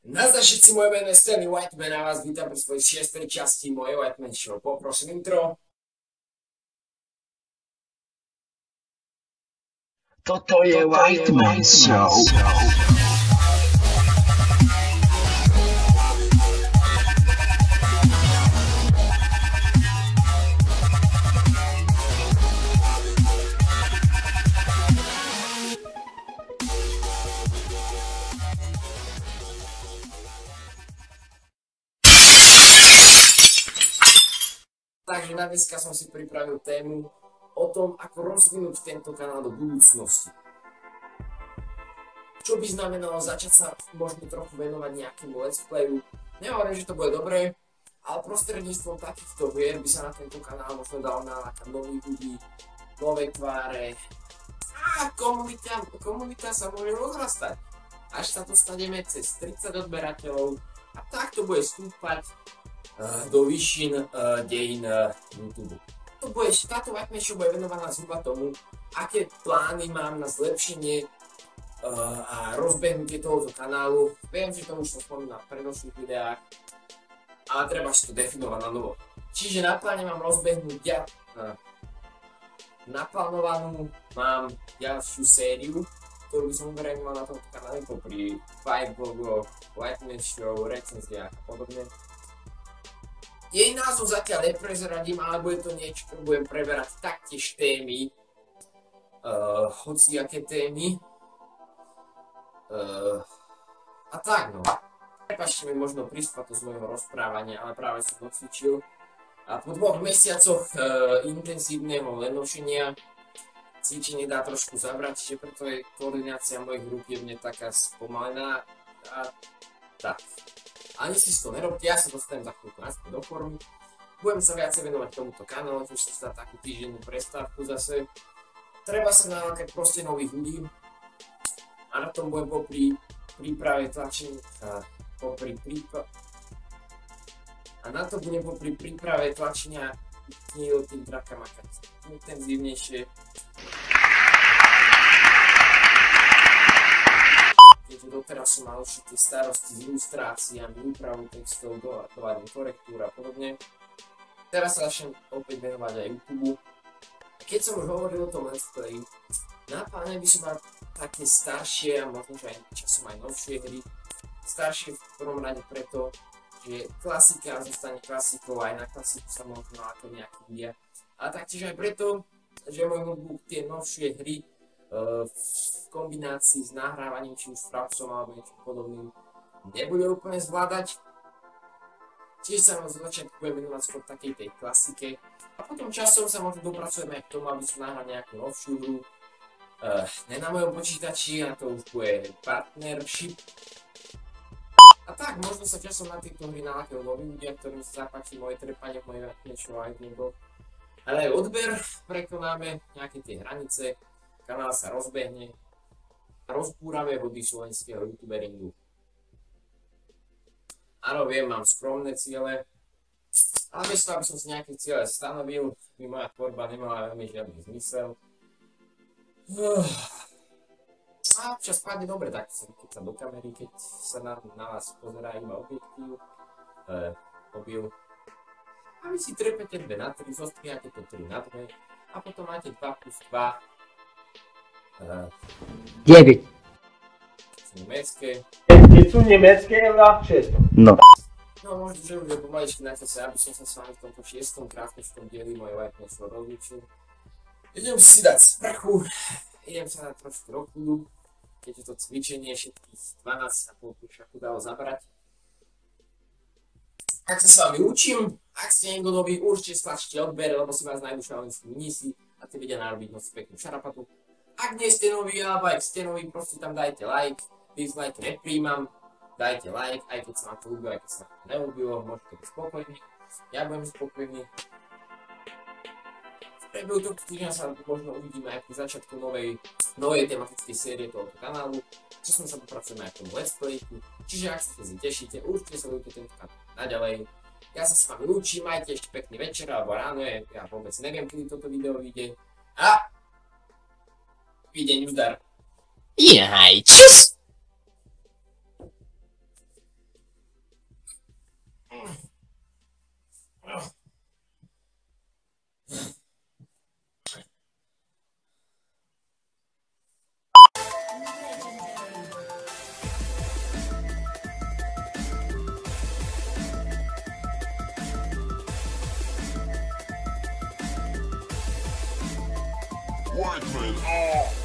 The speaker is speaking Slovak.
Nazdar všetci, moje meno je Stanley Whiteman a vás vítam pri svojej 6. časti mojej Whiteman Show. Poprosím intro. Toto je Whiteman Show. Takže na dneska som si pripravil tému o tom, ako rozvinúť tento kanál do budúcnosti. Čo by znamenalo začať sa možno trochu venovať nejakému let's playu. Nehovorím, že to bude dobré, ale prostredníctvom takýchto hier by sa na tento kanál možno dalo nalákať nových ľudí, nové tváre a komunita sa môže rozrastať. Až sa to staneme cez 30 odberateľov a takto bude stúpať do výšin dejín YouTube. Táto Whiteman Show bude venovaná zhruba tomu, aké plány mám na zlepšenie a rozbehnutie tohoto kanálu. Viem, že to už som spomínal v predošlých videách, ale treba si to definovať na novo. Čiže na pláne mám rozbehnúť naplánovanú mám ďalšiu sériu, ktorú by som uverejňoval na tomto kanále popri fight vlogoch, Whiteman Show, recenziách a podobne. Jej názov zatiaľ neprezradím, ale bude to niečo, čo budem preberať taktiež témy, hociaké témy. A tak no. Prepáčte mi možno prispať z môjho rozprávania, ale práve som docvičil. A po 2 mesiacoch intenzívneho lenošenia cvičenie dá trošku zabrať, čiže preto je koordinácia mojich rúk je mne taká spomalená a tak. Ani si to nerobte, ja sa dostanem za chvíľku naspäť do formy. Budem sa viacej venovať tomuto kanálu, už si dá takú týždennú prestávku zase. Treba sa nalákať proste nových ľudí. A na tom budem popri príprave tlačenia, knihy od tým draka makať intenzívnejšie. Keďže doteraz som mal určité starosti s ilustráciami, úpravu textov, dohľadovanie korektúr a podobne. Teraz sa začnem opäť venovať aj YouTube. A keď som už hovoril o tom let's play, na pláne by som mal také staršie a možno že aj časom aj novšie hry. Staršie v prvom rade preto, že klasika zostane klasikou, aj na klasiku sa možno ako nejaký ľudia. A taktiež aj preto, že môj notebook tie novšie hry v kombinácii s nahrávaním či už frapsom alebo niečo podobným nebude úplne zvládať. Čiže sa na začiatku budem venovať skôr takej tej klasike a potom časom sa možno dopracujeme aj k tomu, aby som nahral nejakú novšiu hru. Ne na mojom počítači, a to už bude partnership. A tak, možno sa časom na tieto hry nalákajú noví ľudia, ktorým sa zapáči moje trepanie, moje niečo aj nebo. Ale aj odber prekonáme nejaké tie hranice. Kanál sa rozbehne a rozbúrame vody slovenského youtuberingu. Áno, viem, mám skromné ciele, ale bez toho, aby som si nejaké ciele stanovil, by moja tvorba nemala veľmi žiadny zmysel. A občas padne dobre, tak keď sa do kamery, keď sa na vás pozerá iba objektív, a vy si trepete 2 na 3, zostriháte to 3 na 2 a potom máte 2 plus 2. 9. Nemecké. Keď sú nemecké eurá, 600. No. No možno, že už je pomaličky na čase, aby som sa s vami v tomto 6. krátkočkom dieli moje Whiteman Show rozlúčil. Idem si dať sprchu, idem sa na trošku do kľudu, keďže to cvičenie všetkých 12,5 push-upov dalo zabrať. Ak sa s vami učím, ak ste niekto nový, určite stlačte odber, lebo si vás nájdu šalenskí minisi a tie vedia narobiť noc peknú šarapatu. Ak nie ste noví, alebo ak ste noví, proste tam dajte like, dislike nepríjmam, dajte like, aj keď sa vám to ľúbilo, aj keď sa vám to neľúbilo, môžete byť spokojní, ja budem spokojný. V priebehu tohto týždňa sa možno uvidíme aj pri začiatku novej tematickej série tohoto kanálu, čo sa popracujeme aj v tom let's playku, čiže ak sa si tešíte, určite sledujte tento kanál naďalej. Ja sa s vami lúčim, majte ešte pekný večer alebo ráno, ja vôbec neviem, kedy toto video vyjde. A deň, zdar. Jaj, čus! White man,